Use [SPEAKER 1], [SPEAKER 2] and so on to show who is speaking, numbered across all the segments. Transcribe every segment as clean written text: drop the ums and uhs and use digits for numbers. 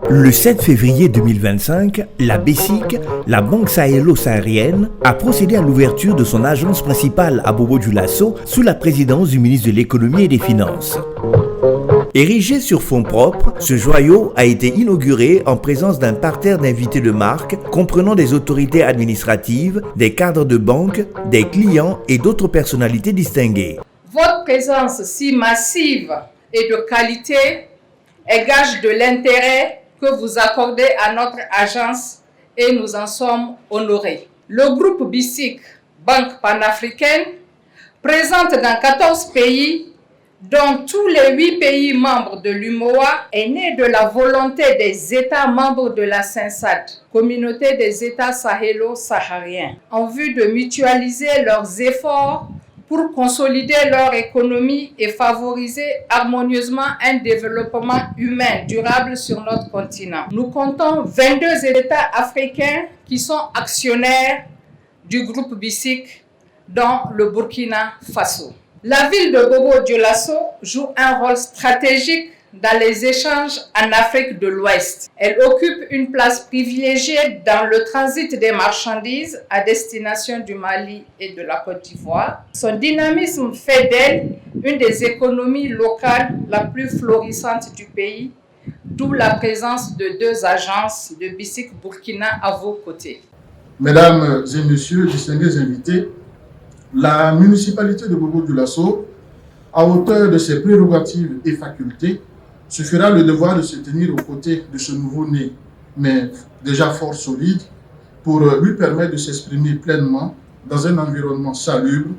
[SPEAKER 1] Le 7 février 2025, la BESIC, la Banque sahélo-saharienne, a procédé à l'ouverture de son agence principale à Bobo-Dioulasso sous la présidence du ministre de l'Économie et des Finances. Érigé sur fonds propres, ce joyau a été inauguré en présence d'un parterre d'invités de marque comprenant des autorités administratives, des cadres de banque, des clients et d'autres personnalités distinguées.
[SPEAKER 2] Votre présence si massive et de qualité est gage de l'intérêt que vous accordez à notre agence et nous en sommes honorés. Le groupe BESIC, Banque panafricaine, présente dans 14 pays, dont tous les 8 pays membres de l'UMOA, est né de la volonté des États membres de la CINSAD, Communauté des États sahélo-sahariens, en vue de mutualiser leurs efforts pour consolider leur économie et favoriser harmonieusement un développement humain durable sur notre continent. Nous comptons 22 États africains qui sont actionnaires du groupe BESIC, dont le Burkina Faso. La ville de Bobo-Dioulasso joue un rôle stratégique dans les échanges en Afrique de l'Ouest. Elle occupe une place privilégiée dans le transit des marchandises à destination du Mali et de la Côte d'Ivoire. Son dynamisme fait d'elle une des économies locales la plus florissantes du pays, d'où la présence de 2 agences de BESIC Burkina à vos côtés.
[SPEAKER 3] Mesdames et messieurs, distingués invités, la municipalité de Bobo-Dioulasso, à hauteur de ses prérogatives et facultés, se fera le devoir de se tenir aux côtés de ce nouveau-né, mais déjà fort solide, pour lui permettre de s'exprimer pleinement dans un environnement salubre,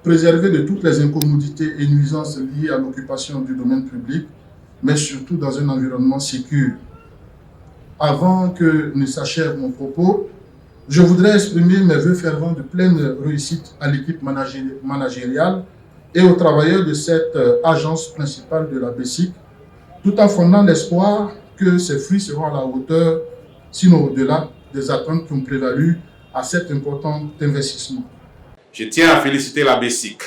[SPEAKER 3] préservé de toutes les incommodités et nuisances liées à l'occupation du domaine public, mais surtout dans un environnement sécure. Avant que ne s'achève mon propos, je voudrais exprimer mes vœux fervents de pleine réussite à l'équipe managériale et aux travailleurs de cette agence principale de la BESIC, tout en fondant l'espoir que ces fruits seront à la hauteur, sinon au-delà, des attentes qui ont prévalu à cet important investissement.
[SPEAKER 4] Je tiens à féliciter la BESIC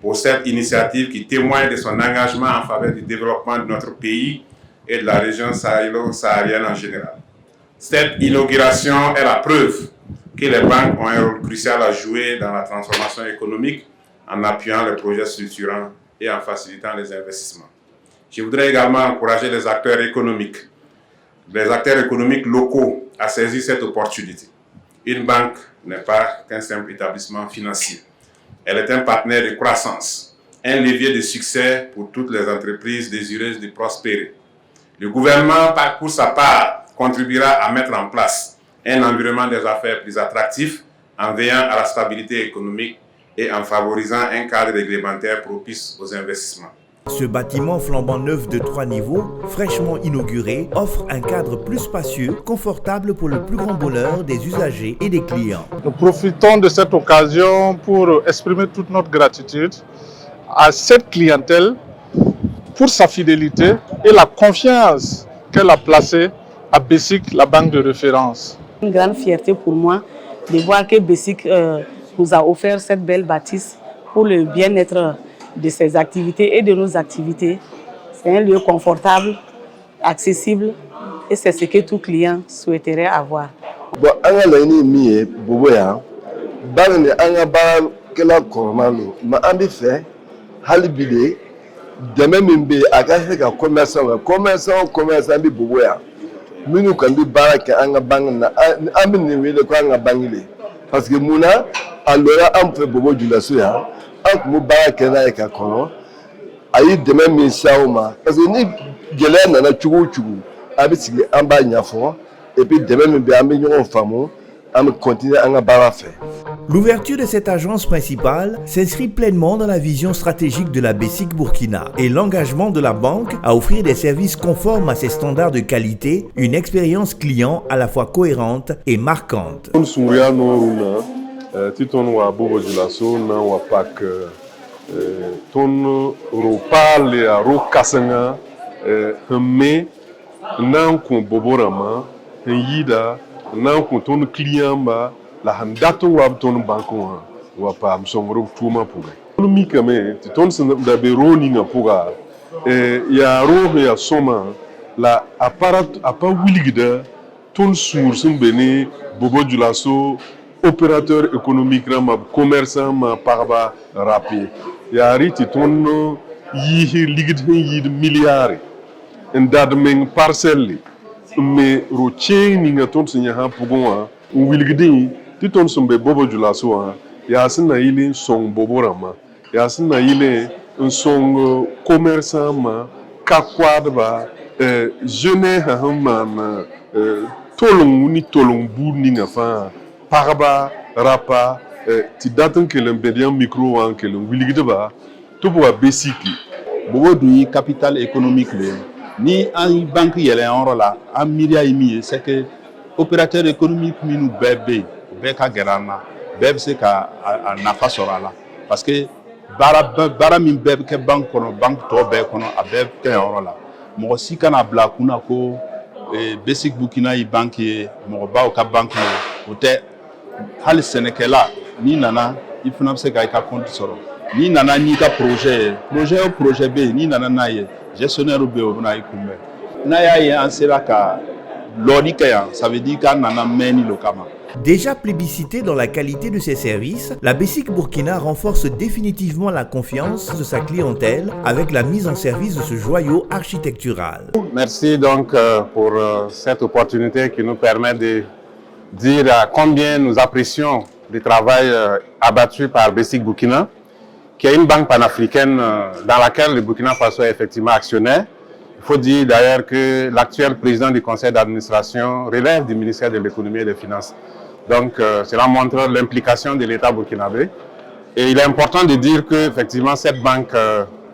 [SPEAKER 4] pour cette initiative qui témoigne de son engagement en faveur du développement de notre pays et de la région sahélo-saharienne en général. Cette inauguration est la preuve que les banques ont un rôle crucial à jouer dans la transformation économique en appuyant les projets structurants et en facilitant les investissements. Je voudrais également encourager les acteurs économiques locaux à saisir cette opportunité. Une banque n'est pas qu'un simple établissement financier. Elle est un partenaire de croissance, un levier de succès pour toutes les entreprises désireuses de prospérer. Le gouvernement, pour sa part, contribuera à mettre en place un environnement des affaires plus attractif en veillant à la stabilité économique et en favorisant un cadre réglementaire propice aux investissements.
[SPEAKER 1] Ce bâtiment flambant neuf de 3 niveaux, fraîchement inauguré, offre un cadre plus spacieux, confortable pour le plus grand bonheur des usagers et des clients.
[SPEAKER 5] Nous profitons de cette occasion pour exprimer toute notre gratitude à cette clientèle pour sa fidélité et la confiance qu'elle a placée à BESIC, la banque de référence.
[SPEAKER 6] Une grande fierté pour moi de voir que BESIC nous a offert cette belle bâtisse pour le bien-être de ses activités et de nos activités. C'est un lieu confortable, accessible et c'est ce que tout client souhaiterait avoir.
[SPEAKER 7] Bon, anga laini mi bobo ya bana ne anga ba kala koromalo ma ambi fe halibide deme mimbe aka se ka commerçant bi bobo ya minu kan bi baraka anga bang na ambi ne wele ko anga bangile parce que muna alora am fe Bobo-Dioulasso ya ak baraka na ka kono ayi deme mi sauma parce que ni gele na na chugu abi sigi amba nyafo et puis deme mi be ambi nyon famo am continuer anga bara fe.
[SPEAKER 1] L'ouverture de cette agence principale s'inscrit pleinement dans la vision stratégique de la BESIC Burkina et l'engagement de la banque à offrir des services conformes à ses standards de qualité, une expérience client à la fois cohérente et marquante.
[SPEAKER 8] La handato wa ton banko wa pa msongro tuma pour
[SPEAKER 5] économique mais tu tournes dans des rôles pour il y a rôle ya soma la apparat apa wiligida tourne sur son béni Bobo Dioulasso opérateur économique ma commerçant ma parba rapide il y a ri tu tourne yi ligid yi milliards ndadmeng parcelle mais routier ni nga tourne signa ha pugonwa wiligidi tu tourne son Bobo Dioulasso ya sina ile son Bobo Rama ya sina ile un son commerçant ma kakwadba jeune ha tolong ni tolong bu ni nga fa parba rapa ti datan que l'impérial micro en que le wiligidba to bo besiki
[SPEAKER 8] Bobo du capital économique le ni en banque yele en la en miria imi c'est que opérateur économique minu bébé ka gerana bébé c'est ka nafa sorala parce que bara min bébé ke banque kono banque to be kono a bébé ke en la mo si kana bla kuna ko basic Burkina yi banque mo ba o ka banque o te hal Sénégal ni nana il faut se ka compte soro ni nana ni ka projet B ni nana na ye gestionnaire B o na ikumbe na ya ye ansera ka lodika ça veut dire ka nana meni lokama.
[SPEAKER 1] Déjà plébiscité dans la qualité de ses services, la BESIC Burkina renforce définitivement la confiance de sa clientèle avec la mise en service de ce joyau architectural.
[SPEAKER 4] Merci donc pour cette opportunité qui nous permet de dire combien nous apprécions le travail abattu par BESIC Burkina, qui est une banque panafricaine dans laquelle le Burkina Faso est effectivement actionnaire. Il faut dire d'ailleurs que l'actuel président du conseil d'administration relève du ministère de l'économie et des finances. Donc cela montre l'implication de l'État burkinabé. Et il est important de dire qu'effectivement cette banque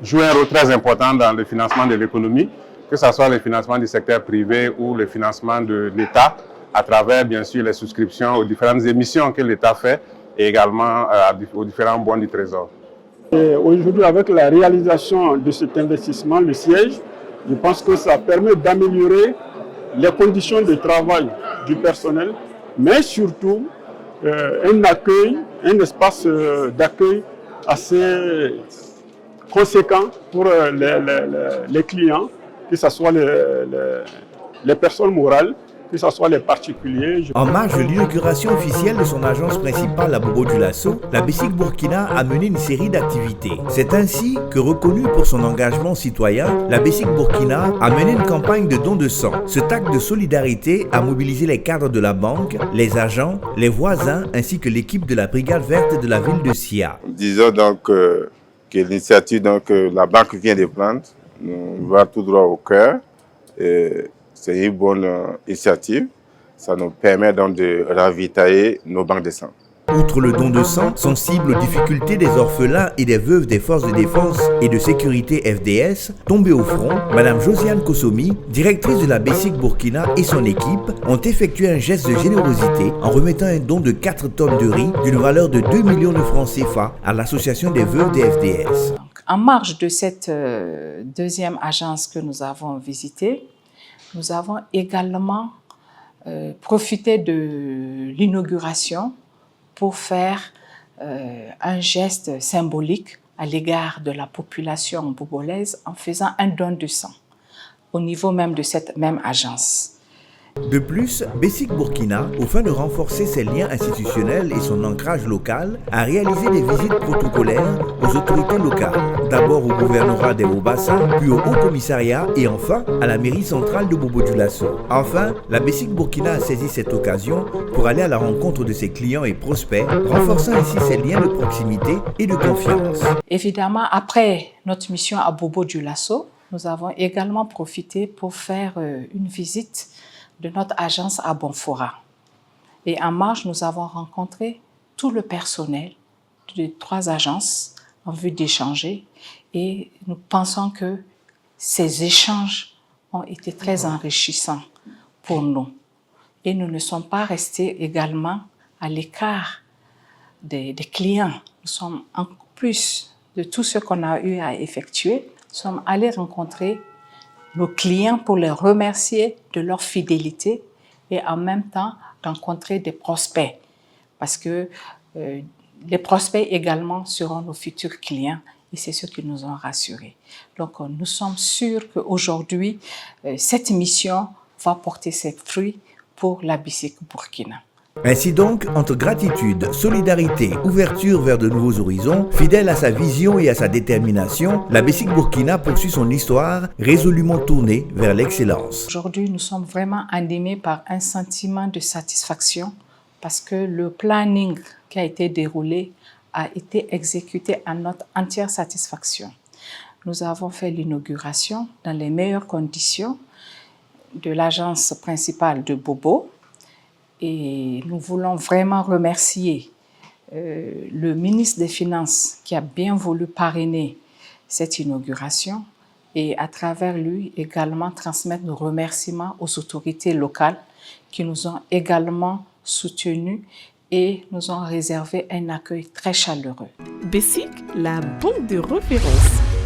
[SPEAKER 4] joue un rôle très important dans le financement de l'économie, que ce soit le financement du secteur privé ou le financement de l'État à travers bien sûr les souscriptions aux différentes émissions que l'État fait et également aux différents bons du Trésor.
[SPEAKER 9] Aujourd'hui, avec la réalisation de cet investissement, le siège, je pense que ça permet d'améliorer les conditions de travail du personnel, mais surtout un accueil, un espace d'accueil assez conséquent pour les clients, que ce soit les personnes morales, que ce soit les particuliers.
[SPEAKER 1] En marge de l'inauguration officielle de son agence principale à Bobo Dioulasso, la BESIC Burkina a mené une série d'activités. C'est ainsi que, reconnue pour son engagement citoyen, la BESIC Burkina a mené une campagne de dons de sang. Cet acte de solidarité a mobilisé les cadres de la banque, les agents, les voisins ainsi que l'équipe de la brigade verte de la ville de Sia.
[SPEAKER 10] Disons donc que l'initiative que la banque vient de prendre nous va tout droit au cœur. C'est une bonne initiative. Ça nous permet donc de ravitailler nos banques de sang.
[SPEAKER 1] Outre le don de sang, sensible aux difficultés des orphelins et des veuves des forces de défense et de sécurité FDS, tombées au front, Madame Josiane Kosomi, directrice de la BESIC Burkina et son équipe, ont effectué un geste de générosité en remettant un don de 4 tonnes de riz d'une valeur de 2 millions de francs CFA à l'association des veuves des FDS.
[SPEAKER 2] En marge de cette deuxième agence que nous avons visitée, nous avons également profité de l'inauguration pour faire un geste symbolique à l'égard de la population bobolaise en faisant un don de sang au niveau même de cette même agence.
[SPEAKER 1] De plus, BESIC Burkina, au fin de renforcer ses liens institutionnels et son ancrage local, a réalisé des visites protocolaires aux autorités locales. D'abord au gouvernorat des Hauts-Bassins, puis au Haut-Commissariat et enfin à la mairie centrale de Bobo Dioulasso. Enfin, la BESIC Burkina a saisi cette occasion pour aller à la rencontre de ses clients et prospects, renforçant ainsi ses liens de proximité et de confiance.
[SPEAKER 2] Évidemment, après notre mission à Bobo Dioulasso, nous avons également profité pour faire une visite de notre agence à Bonfora. Et en marge, nous avons rencontré tout le personnel des 3 agences en vue d'échanger et nous pensons que ces échanges ont été très enrichissants pour nous. Et nous ne sommes pas restés également à l'écart des clients. Nous sommes, en plus de tout ce qu'on a eu à effectuer, nous sommes allés rencontrer nos clients pour les remercier de leur fidélité et en même temps rencontrer des prospects. Parce que Les prospects également seront nos futurs clients et c'est ce qui nous ont rassurés. Donc, nous sommes sûrs qu'aujourd'hui, cette mission va porter ses fruits pour la BICIC Burkina.
[SPEAKER 1] Ainsi donc, entre gratitude, solidarité, ouverture vers de nouveaux horizons, fidèle à sa vision et à sa détermination, la BICIC Burkina poursuit son histoire résolument tournée vers l'excellence.
[SPEAKER 2] Aujourd'hui, nous sommes vraiment animés par un sentiment de satisfaction parce que le planning qui a été déroulé a été exécuté à notre entière satisfaction. Nous avons fait l'inauguration dans les meilleures conditions de l'agence principale de Bobo. Et nous voulons vraiment remercier le ministre des Finances qui a bien voulu parrainer cette inauguration et à travers lui également transmettre nos remerciements aux autorités locales qui nous ont également soutenus et nous ont réservé un accueil très chaleureux.
[SPEAKER 11] BICIC, la banque de référence.